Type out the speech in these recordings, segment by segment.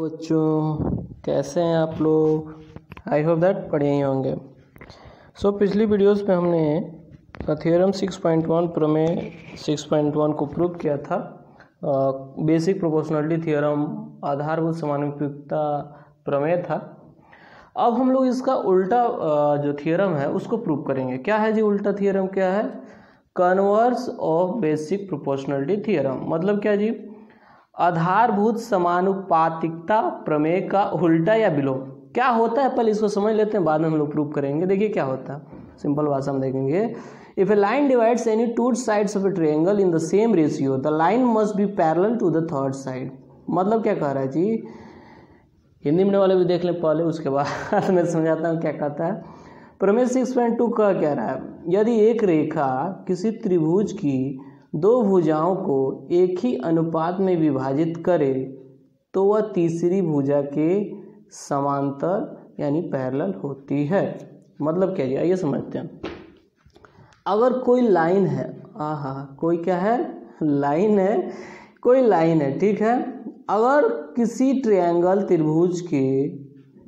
बच्चों, कैसे हैं आप लोग। आई होप दैट बढ़िया ही होंगे। पिछली वीडियोस में हमने थ्योरम 6.1 प्रमेय 6.1 को प्रूव किया था। बेसिक प्रोपोर्शनलिटी थ्योरम आधारभूत समानुपातिकता प्रमेय था। अब हम लोग इसका उल्टा जो थ्योरम है उसको प्रूव करेंगे। क्या है जी उल्टा थ्योरम? क्या है? Converse of basic proportionality theorem. मतलब क्या जी? आधारभूत समानुपातिकता प्रमेय का उल्टा या विलोम क्या होता है, पहले इसको समझ लेते हैं, बाद में हम लोग प्रूव करेंगे। देखिए क्या होता है, सिंपल भाषा में देखेंगे। If a line divides any two sides of a triangle in the same ratio the line must be parallel to the third side. मतलब क्या कह रहा है जी, हिंदी में वाले भी देख लें पहले, उसके बाद मैं समझाता हूँ क्या कहता है। प्रमेय 6.2 का कह रहा है, यदि एक रेखा किसी त्रिभुज की दो भुजाओं को एक ही अनुपात में विभाजित करे तो वह तीसरी भुजा के समांतर यानी पैरेलल होती है। मतलब क्या जी, आइए समझते हैं। अगर कोई लाइन है, कोई क्या है? लाइन है, कोई लाइन है, ठीक है। अगर किसी ट्रायंगल त्रिभुज के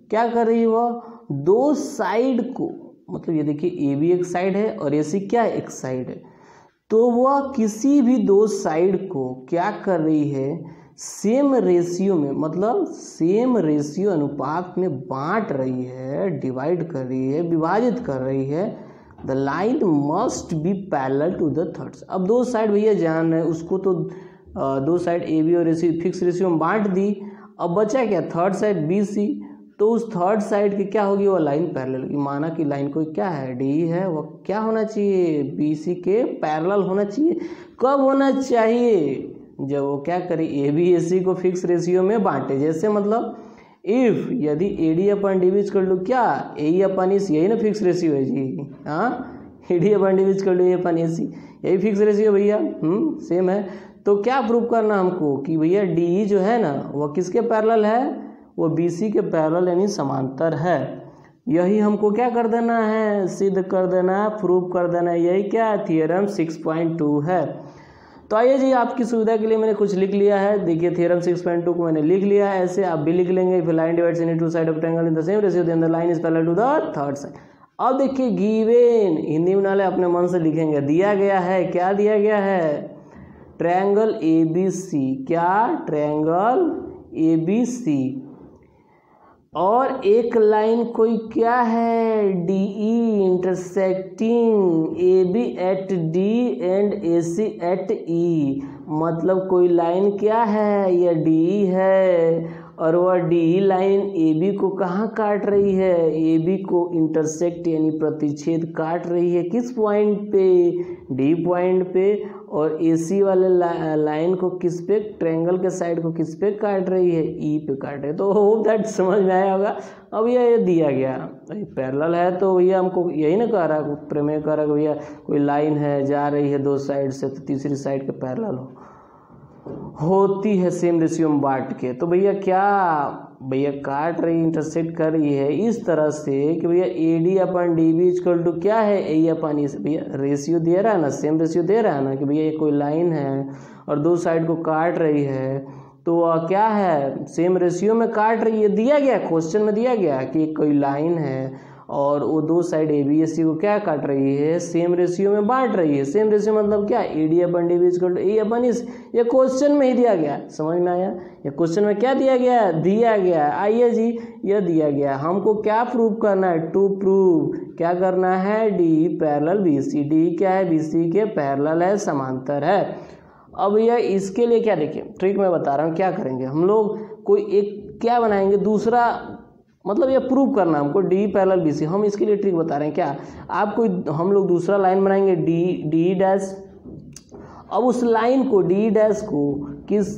क्या कर रही है, वह दो साइड को, मतलब ये देखिए ए भी एक साइड है और ए सी क्या है, एक साइड है, तो वह किसी भी दो साइड को क्या कर रही है, सेम रेशियो में, मतलब सेम रेशियो अनुपात में बांट रही है, डिवाइड कर रही है, विभाजित कर रही है। The line must be parallel to the third. अब दो साइड भैया जान रहे, उसको तो दो साइड ए बी और ए सी फिक्स रेशियो में बांट दी। अब बचा क्या? Third side B C. तो उस थर्ड साइड की क्या होगी, वो लाइन पैरेलल होगी। माना कि लाइन कोई क्या है, डी है, वो क्या होना चाहिए, बी सी के पैरेलल होना चाहिए। कब होना चाहिए? जब वो क्या करे, ए बी ए सी को फिक्स रेशियो में बांटे। जैसे मतलब इफ यदि ए डी अपन डी बीच कर लो, क्या ए अपन ई सी, यही ना फिक्स रेशियो है जी। हाँ, ए डी अपन डी बीच कर लो, ए अपन ए सी, यही फिक्स रेशियो भैया। सेम है। तो क्या प्रूव करना हमको कि भैया डी जो है ना, वह किसके पैरेलल है, वो BC के पैरेलल यानी समांतर है। यही हमको क्या कर देना है, सिद्ध कर देना है, प्रूव कर देना है। यही क्या है, थ्योरम 6.2 है। तो आइए जी, आपकी सुविधा के लिए मैंने कुछ लिख लिया है। देखिए थ्योरम 6.2 को मैंने लिख लिया है, ऐसे आप भी लिख लेंगे। If line divides any two side of triangle in the same ratio then the line is parallel to the third side. अब देखिए गिवन, हिंदी में नाले अपने मन से लिखेंगे, दिया गया है। क्या दिया गया है? Triangle ABC। क्या? Triangle ABC। और एक लाइन कोई क्या है, DE intersecting AB at D and AC at E। मतलब कोई लाइन क्या है, यह DE है और वह DE लाइन AB को कहाँ काट रही है, AB को इंटरसेक्ट यानी प्रतिच्छेद काट रही है। किस पॉइंट पे? D पॉइंट पे। और AC वाले लाइन को किस पे, ट्रायंगल के साइड को किस पे काट रही है, E पे काट रही है। तो होप दैट समझ में आया होगा। अब ये दिया गया पैरेलल है, तो भैया हमको यही ना कह रहा है, प्रमेय कह रहा है भैया कोई लाइन है जा रही है दो साइड से, तो तीसरी साइड के पैरेलल होती है सेम रेशियो में बांट के। तो भैया क्या, भैया काट रही, इंटरसेक्ट कर रही है इस तरह से कि भैया AD upon DB equal to क्या है, A अपन E से। भैया रेशियो दे रहा है ना, सेम रेशियो दे रहा है ना, कि भैया ये कोई लाइन है और दो साइड को काट रही है, तो वह क्या है, सेम रेशियो में काट रही है। दिया गया क्वेश्चन में, दिया गया कि कोई लाइन है और वो दो साइड ABC को क्या काट रही है, सेम रेशियो में बांट रही है। सेम रेशियो मतलब क्या, AD upon DB equal to A upon इस, ये क्वेश्चन में ही दिया गया। समझ में आया? ये क्वेश्चन में क्या दिया गया, दिया गया। आइए जी, ये दिया गया, हमको क्या प्रूव करना है, टू प्रूव क्या करना है, D पैरेलल BC। D क्या है, BC के पैरेलल है, समांतर है। अब यह इसके लिए क्या, देखिए ट्रिक मैं बता रहा हूँ, क्या करेंगे हम लोग, कोई एक क्या बनाएंगे, दूसरा, मतलब ये प्रूव करना हमको D पैरेलल BC। हम इसके लिए ट्रिक बता रहे हैं। क्या आप कोई, हम लोग दूसरा लाइन बनाएंगे D डैश। अब उस लाइन को D डैश को किस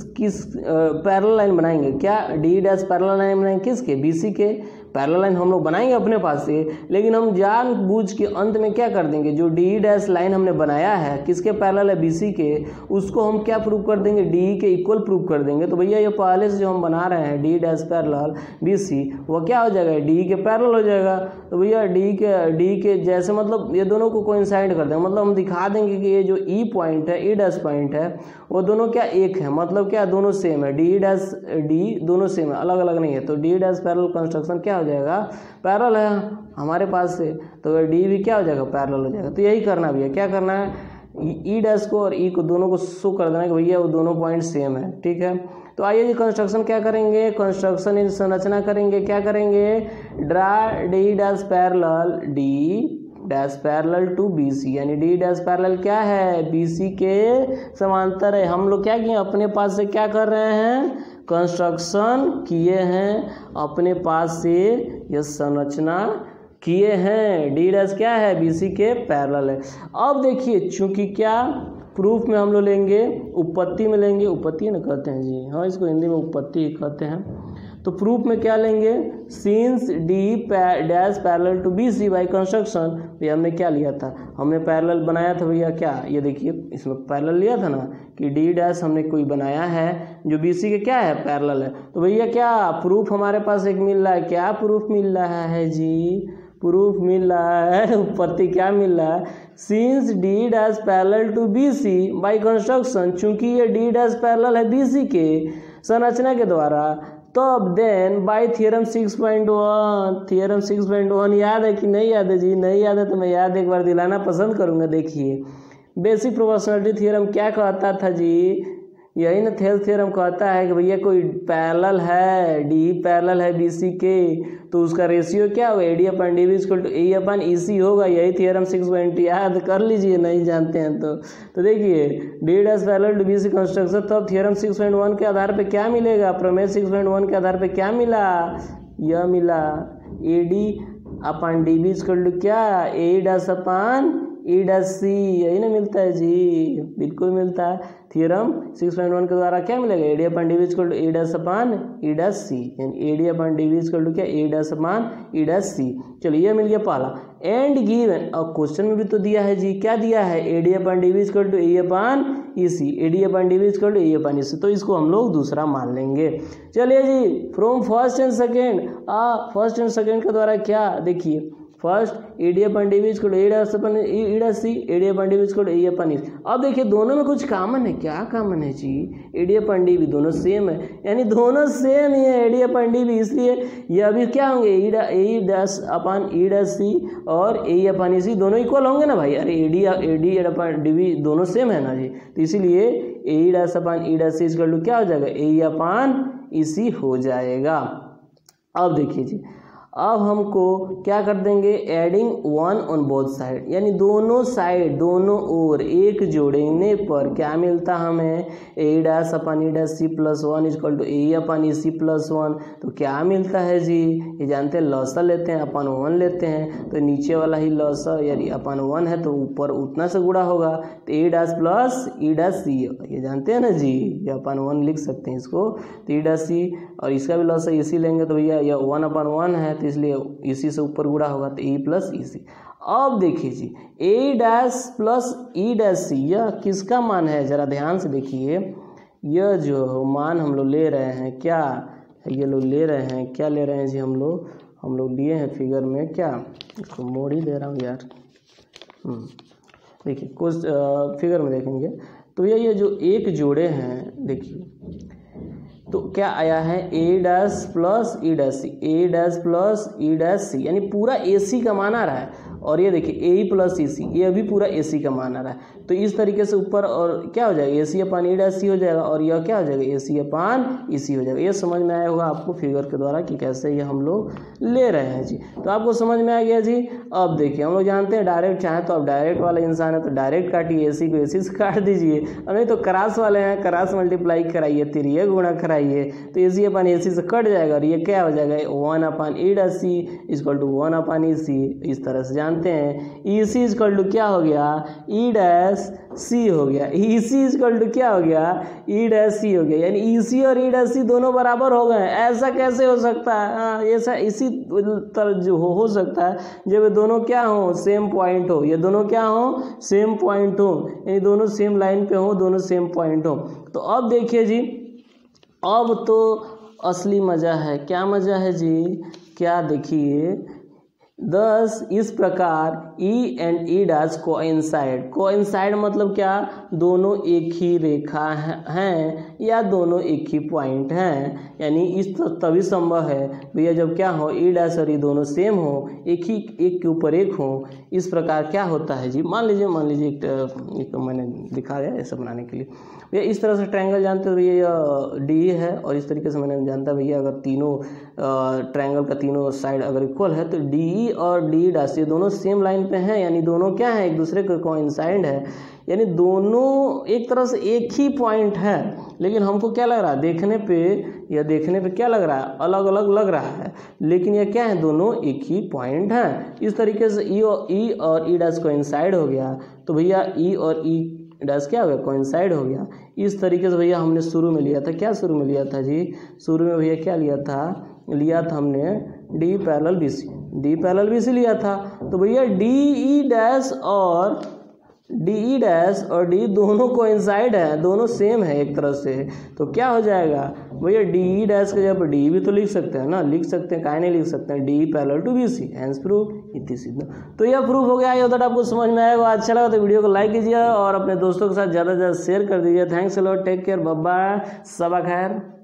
पैरेलल लाइन बनाएंगे, क्या D डैश पैरेलल लाइन बनाएंगे, किसके, BC के। पैरेलल लाइन हम लोग बनाएंगे अपने पास से, लेकिन हम जानबूझ के अंत में क्या कर देंगे, जो डी डैश लाइन हमने बनाया है किसके पैरेलल है, बीसी के, उसको हम क्या प्रूव कर देंगे, डी के इक्वल प्रूव कर देंगे। तो भैया ये पहले से जो हम बना रहे हैं डी डैश पैरेलल बीसी, वो क्या हो जाएगा, डी के पैरेलल हो जाएगा। तो भैया डी के जैसे मतलब ये दोनों को कोइंसाइड कर देंगे, मतलब हम दिखा देंगे कि ये जो ई पॉइंट है, ई डैश पॉइंट है, वो दोनों क्या एक है, मतलब क्या दोनों सेम है, डी डैश डी दोनों सेम है, अलग अलग नहीं है। तो डी डैश पैरेलल कंस्ट्रक्शन क्या हो जाएगा, पैरेलल है हमारे पास से, तो डी भी क्या हो जाएगा, पैरेलल हो जाएगा। तो यही करना भैया, क्या करना है, ई डैश को और ई को दोनों को शो कर देना कि भैया वो दोनों पॉइंट सेम है, ठीक है। तो आइए जी कंस्ट्रक्शन क्या करेंगे, कंस्ट्रक्शन इन संरचना करेंगे, क्या करेंगे, draw D dash parallel, D dash parallel to BC, यानी डी डैश पैरेलल क्या है, बीसी के समांतर है। हम लोग क्या किए, अपने पास से क्या कर रहे हैं, कंस्ट्रक्शन किए हैं, अपने पास से यह संरचना किए हैं, डी डैश क्या है, बीसी के पैरेलल है। अब देखिए चूंकि क्या प्रूफ में हम लोग लेंगे, उत्पत्ति में लेंगे, उत्पत्ति ना कहते हैं जी, हाँ इसको हिंदी में उत्पत्ति कहते हैं। तो प्रूफ में क्या लेंगे, since D dash parallel to B C by construction, भैया हमने क्या लिया था, हमने पैरेलल बनाया था भैया, क्या ये देखिए इसमें पैरेलल लिया था ना कि डी डैश हमने कोई बनाया है जो बी सी के क्या है, पैरेलल है। तो भैया क्या प्रूफ हमारे पास एक मिल रहा है, क्या प्रूफ मिल रहा है जी, प्रूफ मिल रहा है, उत्पत्ति क्या मिल रहा है, since D dash parallel to B C by construction, चूंकि ये डी डैश पैरेलल है बी सी के संरचना के द्वारा, तो अब देन बाय थ्योरम 6.1, थ्योरम 6.1 याद है कि नहीं याद है जी, नहीं याद है तो मैं याद एक बार दिलाना पसंद करूंगा। देखिए बेसिक प्रोपोर्शनलिटी थ्योरम क्या कहता था जी, यही ना थेल्स थ्योरम कहता है कि भैया कोई पैरेलल है, डी पैरेलल है बीसी के, तो उसका रेशियो क्या होगा, AD upon D equal to A upon EC होगा। यही थ्योरम 6.20 याद कर लीजिए, नहीं जानते हैं तो देखिए D dash parallel to BC construction, तो अब थ्योरम 6.1 के आधार पे क्या मिलेगा, प्रमेय 6.1 के आधार पे क्या मिला, यह मिला AD upon D B equal to क्या, A dash upon E dash सी, यही ना मिलता है जी, बिल्कुल मिलता है। थ्योरम 6.1 के द्वारा क्या मिलेगा, AD upon D equal to A dash upon E dash C, यानी AD upon D equal to क्या, A dash upon E dash सी। चलिए ये मिल गया पहला। एंड गिवन, अब क्वेश्चन में भी तो दिया है जी, क्या दिया है, AD upon D equal to A upon E C, AD upon D equal to A upon E C, तो इसको हम लोग दूसरा मान लेंगे। चलिए जी from first and second, first and second के द्वारा क्या, देखिए first AD upon D equal to A dash upon E dash C, AD upon D equal to A upon E. अब देखिए दोनों में कुछ कॉमन है, क्या कॉमन है जी, एडी अपन डी भी दोनों सेम है, यानी दोनों सेम ही है, एडी अपन डी भी, इसलिए ये अभी क्या होंगे, ए डैश अपन ई डैश सी और ए अपन ई सी दोनों इक्वल होंगे ना भाई, अरे एडी अपन डी भी दोनों सेम है ना जी, तो इसीलिए A dash upon E dash C equal to क्या हो जाएगा, ए अपन ई सी हो जाएगा। अब देखिए जी, अब हमको क्या कर देंगे, एडिंग 1 ऑन बोथ साइड, यानी दोनों साइड दोनों ओर एक जोड़ने पर क्या मिलता हमें, A dash upon E dash C plus 1 equal to A upon E C plus 1, तो क्या मिलता है जी, ये जानते हैं लॉसा लेते हैं अपन 1 लेते हैं, तो नीचे वाला ही लॉसा यानी अपन 1 है तो ऊपर उतना से गुणा होगा, तो ए डैश प्लस ई डैश सी, ये जानते हैं ना जी, ये अपन 1 लिख सकते हैं इसको, तो ई डैश सी और इसका भी लॉसा इसी लेंगे, तो भैया यह 1 अपन 1 है, तो इसलिए इसी से ऊपर गुणा होगा, तो ए प्लस ई सी। अब देखिए जी ए डैश प्लस ई डैश सी, यह किसका मान है, जरा ध्यान से देखिए, यह जो मान हम लोग ले रहे हैं, क्या ये लोग ले रहे हैं, क्या ले रहे हैं जी, हम लोग लिए हैं फिगर में, क्या इसको मोड़ ही दे रहा हूँ यार, देखिए कुछ फिगर में देखेंगे तो ये जो एक जोड़े हैं, देखिए तो क्या आया है, ए डैश प्लस ई डैश सी, ए डैश प्लस ई डैश सी, यानी पूरा ए सी का मान आ रहा है, और ये देखिए ए प्लस ई सी, ये भी पूरा ए सी का मान आ रहा है, तो इस तरीके से ऊपर और क्या हो जाएगा, ए सी अपान ई डैश सी हो जाएगा, और यह क्या हो जाएगा, ए सी अपान ई सी हो जाएगा। ये समझ में आया होगा आपको फिगर के द्वारा कि कैसे ये हम लोग ले रहे हैं जी, तो आपको समझ में आ गया जी। अब देखिए हम लोग जानते हैं डायरेक्ट चाहे तो आप डायरेक्ट वाला इंसान है तो डायरेक्ट काटिए, ए सी को ए सी से काट दीजिए, और नहीं तो क्रॉस वाले हैं क्रॉस मल्टीप्लाई कराइए, तिरिये गुणा कराइए, ये, तो AC अपन AC से कट जाएगा और ये क्या हो जाएगा 1/E-C इक्वल टू 1/EC। इस तरह से जानते हैं EC इक्वल टू क्या हो गया E-C हो गया, EC इक्वल टू क्या हो गया E-C हो गया, यानी EC और E-C दोनों बराबर हो गए। ऐसा कैसे हो सकता है? हाँ, ऐसा इसी तरह जो हो सकता है जब ये दोनों क्या हो सेम पॉइंट हो, ये दोनों क्या हो सेम पॉइंट हो, यानी दोनों सेम लाइन पे हो, दोनों सेम पॉइंट हो। तो अब देखिए जी, अब तो असली मज़ा है। क्या मज़ा है जी? क्या देखिए, thus इस प्रकार E and E' कोइंसाइड मतलब क्या? दोनों एक ही रेखा हैं या दोनों एक ही पॉइंट हैं, यानी इस तभी संभव है भैया जब क्या हो E' और E दोनों सेम हो, एक के ऊपर एक हो। इस प्रकार क्या होता है जी, मान लीजिए एक मैंने दिखाया ऐसा बनाने के लिए भैया, इस तरह से ट्रायंगल जानते हो भैया DE है, और इस तरीके से मैंने जानता भैया अगर तीनों ट्रायंगल का तीनों साइड अगर इक्वल है तो DE और DE' ये दोनों सेम लाइन पे हैं, यानी दोनों क्या है एक दूसरे के कोइंसाइड है, यानी दोनों एक तरह से एक ही पॉइंट है। लेकिन हमको क्या लग रहा है देखने पे क्या लग रहा है अलग अलग लग रहा है, लेकिन ये क्या है दोनों एक ही पॉइंट है। इस तरीके से E और E' कोइंसाइड हो गया, तो भैया E और E' क्या हो गया कोइंसाइड हो गया। इस तरीके से भैया हमने शुरू में लिया था, क्या शुरू में लिया था जी? शुरू में भैया क्या लिया था हमने D पैरेलल BC लिया था। तो भैया DE' और D दोनों कोइंसाइड है, दोनों सेम है एक तरह से, तो क्या हो जाएगा भैया DE' के जब D भी तो लिख सकते हैं ना, लिख सकते हैं, काहे नहीं लिख सकते हैं, D parallel to BC, hence proof इतनी सीधा। तो यह प्रूफ हो गया। आई होप दैट आपको समझ में आएगा। अच्छा लगा तो वीडियो को लाइक कीजिए और अपने दोस्तों के साथ ज़्यादा से ज़्यादा शेयर कर दीजिए। Thanks a lot, take care, bye bye, सबा खैर।